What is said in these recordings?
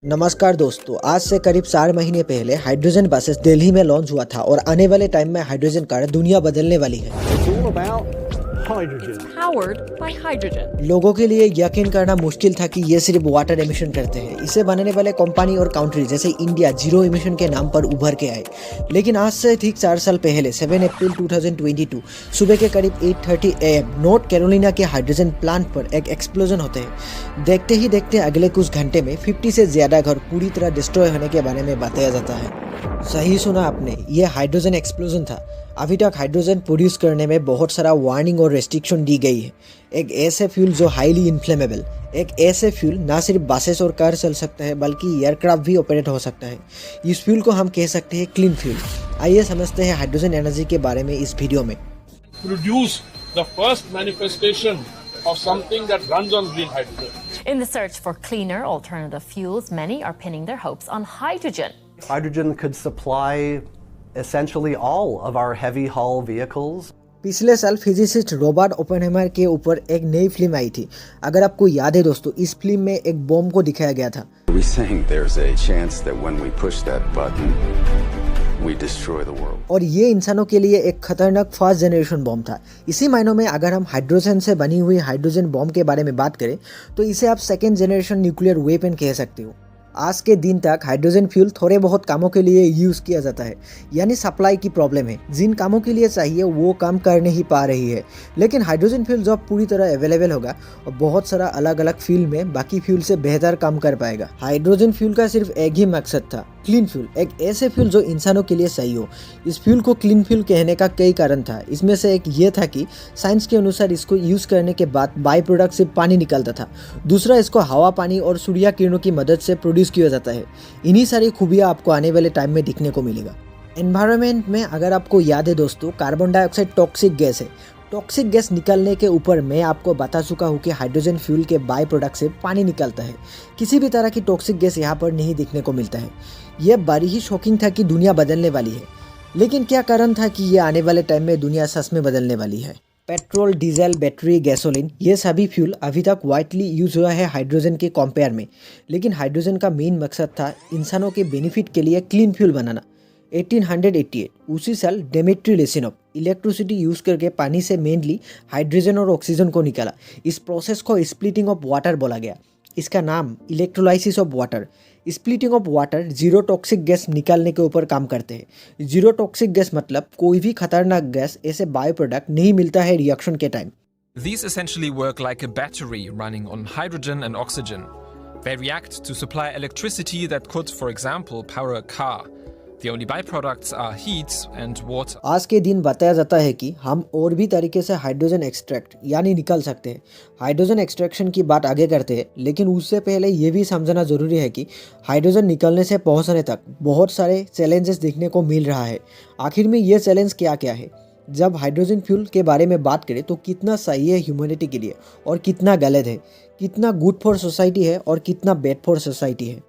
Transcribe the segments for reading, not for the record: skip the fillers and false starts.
नमस्कार दोस्तों, आज से करीब 4 महीने पहले हाइड्रोजन बसेस दिल्ली में लॉन्च हुआ था और आने वाले टाइम में हाइड्रोजन कार दुनिया बदलने वाली है। It's all about hydrogen. It's powered by hydrogen. लोगों के लिए यकीन करना मुश्किल था कि ये सिर्फ वाटर एमिशन करते हैं। इसे बनाने वाले कंपनी और कंट्री जैसे इंडिया जीरो एमिशन के नाम पर उभर के आए, लेकिन आज से ठीक 4 साल पहले 7 अप्रैल 2022 सुबह के करीब 8:30 AM नॉर्थ कैरोलिना के हाइड्रोजन प्लांट पर एक एक्सप्लोजन होते हैं। देखते ही देखते अगले कुछ घंटे में 50 से ज्यादा घर पूरी तरह डिस्ट्रॉय होने के बारे में बताया जाता है। सही सुना आपने, ये हाइड्रोजन एक्सप्लोजन था। अभी तक हाइड्रोजन प्रोड्यूस करने में बहुत सारा वार्निंग और रेस्ट्रिक्शन दी गई है। एक ऐसे फ्यूल जो हाईली इन्फ्लेमेबल, एक ऐसे फ्यूल ना सिर्फ बसेस और कार चल सकता है बल्कि एयरक्राफ्ट भी ऑपरेट हो सकता है। इस फ्यूल को हम कह सकते हैं क्लीन फ्यूल। आइए समझते हैं हाइड्रोजन एनर्जी के बारे में इस वीडियो में। Produce the first manifestation of something that runs on green hydrogen. In the search for cleaner alternative fuels, many are pinning their hopes on hydrogen. Hydrogen could supply essentially all of our heavy haul vehicles. पिछले साल physicist Robert Oppenheimer के ऊपर एक नई film आई थी। अगर आपको याद है दोस्तों, इस फिल्म में एक बॉम्ब को दिखाया गया था। We think there's a chance that when we push that button, we destroy the world. और ये इंसानों के लिए एक खतरनाक फर्स्ट जनरेशन बॉम्ब था। इसी मायनों में अगर हम हाइड्रोजन से बनी हुई हाइड्रोजन बॉम्ब के बारे में बात करें तो इसे आप सेकेंड जनरेशन न्यूक्लियर वेपन कह सकते हो। आज के दिन तक हाइड्रोजन फ्यूल थोड़े बहुत कामों के लिए यूज़ किया जाता है, यानी सप्लाई की प्रॉब्लम है। जिन कामों के लिए चाहिए वो काम कर नहीं पा रही है, लेकिन हाइड्रोजन फ्यूल जब पूरी तरह अवेलेबल होगा और बहुत सारा अलग अलग फ्यूल में बाकी फ्यूल से बेहतर काम कर पाएगा। हाइड्रोजन फ्यूल का सिर्फ एक ही मकसद था, क्लीन फ्यूल, एक ऐसे फ्यूल जो इंसानों के लिए सही हो। इस फ्यूल को क्लीन फ्यूल कहने का कई कारण था। इसमें से एक ये था कि साइंस के अनुसार इसको यूज़ करने के बाद बाई प्रोडक्ट से पानी निकलता था। दूसरा, इसको हवा, पानी और सूर्य किरणों की मदद से प्रोड्यूस किया जाता है। इन्हीं सारी खूबियाँ आपको आने वाले टाइम में दिखने को मिलेगा। एनवायरनमेंट में अगर आपको याद है दोस्तों, कार्बन डाइऑक्साइड टॉक्सिक गैस है। टॉक्सिक गैस निकलने के ऊपर मैं आपको बता चुका हूँ कि हाइड्रोजन फ्यूल के बाई प्रोडक्ट से पानी निकलता है। किसी भी तरह की टॉक्सिक गैस यहाँ पर नहीं दिखने को मिलता है। यह बड़ी ही शॉकिंग था कि दुनिया बदलने वाली है, लेकिन क्या कारण था कि ये आने वाले टाइम में दुनिया सच में बदलने वाली है। पेट्रोल, डीजल, बैटरी, गैसोलीन, ये सभी फ्यूल अभी तक वाइडली यूज हुआ है हाइड्रोजन के कंपेयर में, लेकिन हाइड्रोजन का मेन मकसद था इंसानों के बेनिफिट के लिए क्लीन फ्यूल बनाना। 1888 उसी साल डेमेट्री लेसिनोव इलेक्ट्रिसिटी यूज़ करके पानी से मेनली हाइड्रोजन और ऑक्सीजन को निकाला। इस प्रोसेस को स्प्लिटिंग ऑफ वाटर बोला गया। इसका नाम electrolysis of water. Splitting of water zero toxic gas निकालने के ऊपर काम करते हैं। जीरो टॉक्सिक गैस मतलब कोई भी खतरनाक गैस ऐसे बायो प्रोडक्ट नहीं मिलता है रिएक्शन के time. These essentially work like a battery running on hydrogen and oxygen. They react to supply electricity that could, for example, power a car. The only byproducts are heat and water. आज के दिन बताया जाता है कि हम और भी तरीके से हाइड्रोजन एक्सट्रैक्ट यानी निकाल सकते हैं। हाइड्रोजन एक्सट्रैक्शन की बात आगे करते हैं, लेकिन उससे पहले ये भी समझना ज़रूरी है कि हाइड्रोजन निकलने से पहुंचने तक बहुत सारे चैलेंजेस देखने को मिल रहा है। आखिर में ये चैलेंज क्या क्या है? जब हाइड्रोजन फ्यूल के बारे में बात करें तो कितना सही है ह्यूमैनिटी के लिए और कितना गलत है, कितना गुड फॉर सोसाइटी है और कितना बैड फॉर सोसाइटी है।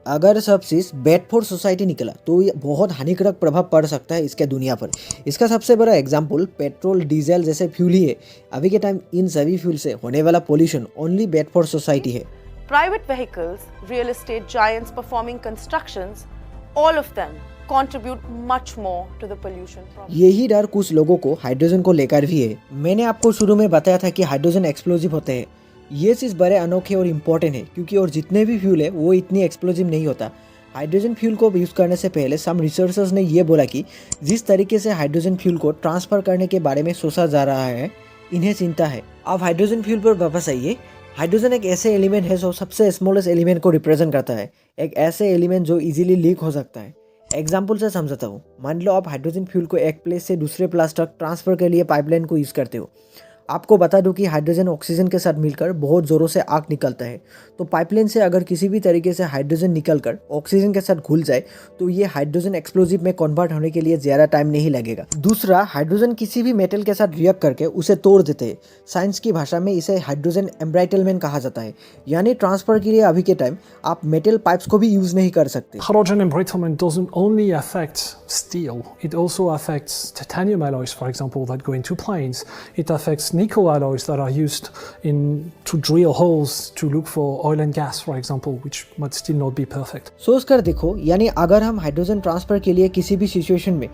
अगर सब चीज़ बैड फॉर सोसाइटी निकला तो ये बहुत हानिकारक प्रभाव पड़ सकता है इसके दुनिया पर। इसका सबसे बड़ा एग्जाम्पल पेट्रोल, डीजल जैसे फ्यूल ही है। अभी के टाइम इन सभी फ्यूल से होने वाला pollution only bad for society है। Private vehicles, real estate giants performing constructions, all of them contribute much more to the pollution problem. यही डर कुछ लोगों को हाइड्रोजन को लेकर भी है। मैंने आपको शुरू में बताया था कि हाइड्रोजन एक्सप्लोजिव होते हैं। ये चीज़ बड़े अनोखे और इम्पोर्टेंट है, क्योंकि और जितने भी फ्यूल है वो इतनी एक्सप्लोजिव नहीं होता। हाइड्रोजन फ्यूल को यूज़ करने से पहले सम रिसर्चर्स ने ये बोला कि जिस तरीके से हाइड्रोजन फ्यूल को ट्रांसफ़र करने के बारे में सोचा जा रहा है, इन्हें चिंता है। अब हाइड्रोजन फ्यूल पर वापस आइए। हाइड्रोजन एक ऐसे एलिमेंट है जो सबसे स्मॉलेस्ट एलिमेंट को रिप्रेजेंट करता है, एक ऐसे एलिमेंट जो इजीली लीक हो सकता है। एग्जाम्पल से समझाता हूँ। मान लो आप हाइड्रोजन फ्यूल को एक प्लेस से दूसरे प्लेस तक ट्रांसफ़र के लिए पाइपलाइन को यूज़ करते हो। आपको बता दूं कि हाइड्रोजन ऑक्सीजन के साथ मिलकर बहुत ज़ोरों से आग निकलता है, तो पाइपलाइन से अगर किसी भी तरीके से हाइड्रोजन निकलकर ऑक्सीजन के साथ घुल जाए तो ये हाइड्रोजन एक्सप्लोजिव में कन्वर्ट होने के लिए ज़्यादा टाइम नहीं लगेगा। दूसरा, हाइड्रोजन किसी भी मेटल के साथ रिएक्ट करके उसे तोड़ देते हैं। साइंस की भाषा में इसे हाइड्रोजन एम्ब्राइटलमेंट कहा जाता है, यानी ट्रांसफ़र के लिए अभी के टाइम आप मेटल पाइप्स को भी यूज़ नहीं कर सकते। Hydrogen embrittlement doesn't only affect steel, it also affects titanium alloys, for example, that go into planes. It affects nickel alloys that are used to drill holes to look for oil and gas, for example, which might still not be perfect. सोच कर देखो, यानी अगर हम hydrogen transfer के लिए किसी भी सिचुएशन में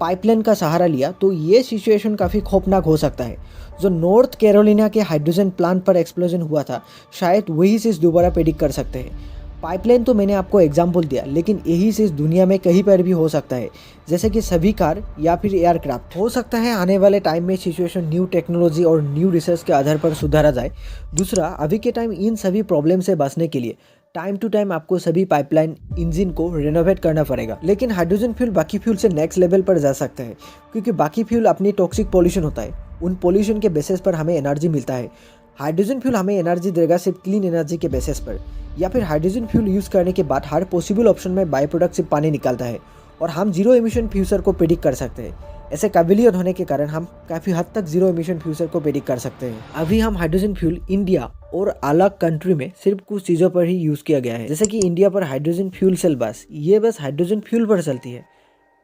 पाइपलाइन का सहारा लिया तो ये सिचुएशन काफ़ी खौफनाक हो सकता है। जो नॉर्थ कैरोलिना के हाइड्रोजन प्लांट पर एक्सप्लोजन हुआ था, शायद वही चीज़ दोबारा प्रेडिक्ट कर सकते हैं। पाइपलाइन तो मैंने आपको एग्जाम्पल दिया, लेकिन यही चीज़ दुनिया में कहीं पर भी हो सकता है, जैसे कि सभी कार या फिर एयरक्राफ्ट। हो सकता है आने वाले टाइम में सिचुएशन न्यू टेक्नोलॉजी और न्यू रिसर्च के आधार पर सुधारा जाए। दूसरा, अभी के टाइम इन सभी प्रॉब्लम से बचने के लिए टाइम टू टाइम आपको सभी पाइपलाइन इंजन को रिनोवेट करना पड़ेगा। लेकिन हाइड्रोजन फ्यूल बाकी फ्यूल से नेक्स्ट लेवल पर जा सकता है, क्योंकि बाकी फ्यूल अपनी टॉक्सिक पॉल्यूशन होता है, उन पॉल्यूशन के बेसिस पर हमें एनर्जी मिलता है। हाइड्रोजन फ्यूल हमें एनर्जी देगा सिर्फ क्लीन एनर्जी के बेसिस पर, या फिर हाइड्रोजन फ्यूल यूज़ करने के बाद हर पॉसिबल ऑप्शन में बाई प्रोडक्ट से पानी निकलता है और हम जीरो एमिशन फ्यूचर को प्रेडिक्ट कर सकते हैं। ऐसे काबिलियत होने के कारण हम काफ़ी हद तक जीरो एमिशन फ्यूचर को प्रेडिक्ट कर सकते हैं। अभी हम हाइड्रोजन फ्यूल इंडिया और अलग कंट्री में सिर्फ कुछ चीज़ों पर ही यूज़ किया गया है, जैसे कि इंडिया पर हाइड्रोजन फ्यूल सेल बस, ये बस हाइड्रोजन फ्यूल पर चलती है,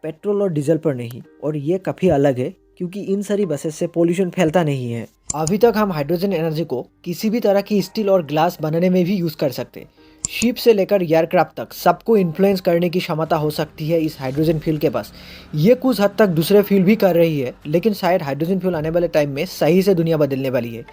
पेट्रोल और डीजल पर नहीं। और ये काफ़ी अलग है क्योंकि इन सारी बसेस से पोल्यूशन फैलता नहीं है। अभी तक हम हाइड्रोजन एनर्जी को किसी भी तरह की स्टील और ग्लास बनाने में भी यूज़ कर सकते हैं। शिप से लेकर एयरक्राफ्ट तक सबको इन्फ्लुएंस करने की क्षमता हो सकती है इस हाइड्रोजन फ्यूल के पास। ये कुछ हद तक दूसरे फ्यूल भी कर रही है, लेकिन शायद हाइड्रोजन फ्यूल आने वाले टाइम में सही से दुनिया बदलने वाली है।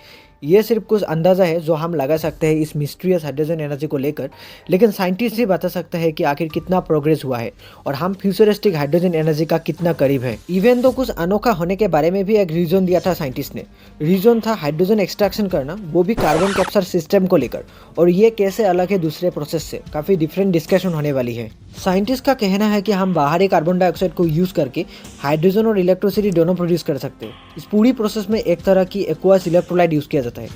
ये सिर्फ कुछ अंदाज़ा है जो हम लगा सकते हैं इस मिस्टीरियस हाइड्रोजन एनर्जी को लेकर, लेकिन साइंटिस्ट ही बता सकते हैं कि आखिर कितना प्रोग्रेस हुआ है और हम फ्यूचरिस्टिक हाइड्रोजन एनर्जी का कितना करीब है। इवन तो कुछ अनोखा होने के बारे में भी एक रीजन दिया था साइंटिस्ट ने। रीजन था हाइड्रोजन एक्सट्रैक्शन करना, वो भी कार्बन कैप्चर सिस्टम को लेकर, और ये कैसे अलग है दूसरे प्रोसेस से। काफ़ी डिफरेंट डिस्कशन होने वाली है। साइंटिस्ट का कहना है कि हम बाहरी कार्बन डाइऑक्साइड को यूज़ करके हाइड्रोजन और इलेक्ट्रिसिटी दोनों प्रोड्यूस कर सकते हैं। इस पूरी प्रोसेस में एक तरह की एक्वास इलेक्ट्रोलाइट यूज़ किया जाता है।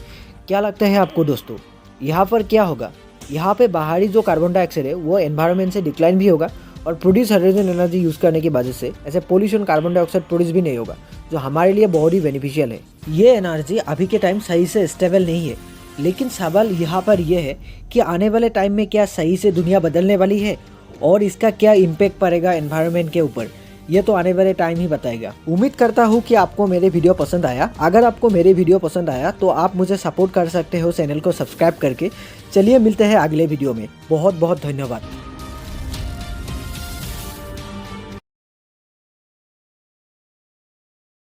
क्या लगता है आपको दोस्तों, यहाँ पर क्या होगा? यहाँ पे बाहरी जो कार्बन डाइऑक्साइड है वो एनवायरनमेंट से डिक्लाइन भी होगा और प्रोड्यूस हाइड्रोजन एनर्जी यूज़ करने की वजह से ऐसे पोल्यूशन कार्बन डाइऑक्साइड प्रोड्यूस भी नहीं होगा, जो हमारे लिए बहुत ही बेनिफिशियल है। ये एनर्जी अभी के टाइम सही से स्टेबल नहीं है, लेकिन सवाल यहाँ पर यह है कि आने वाले टाइम में क्या सही से दुनिया बदलने वाली है और इसका क्या इम्पैक्ट पड़ेगा एनवायरनमेंट के ऊपर, ये तो आने वाले टाइम ही बताएगा। उम्मीद करता हूँ कि आपको मेरे वीडियो पसंद आया। अगर आपको मेरे वीडियो पसंद आया तो आप मुझे सपोर्ट कर सकते हो चैनल को सब्सक्राइब करके। चलिए मिलते हैं अगले वीडियो में। बहुत बहुत धन्यवाद।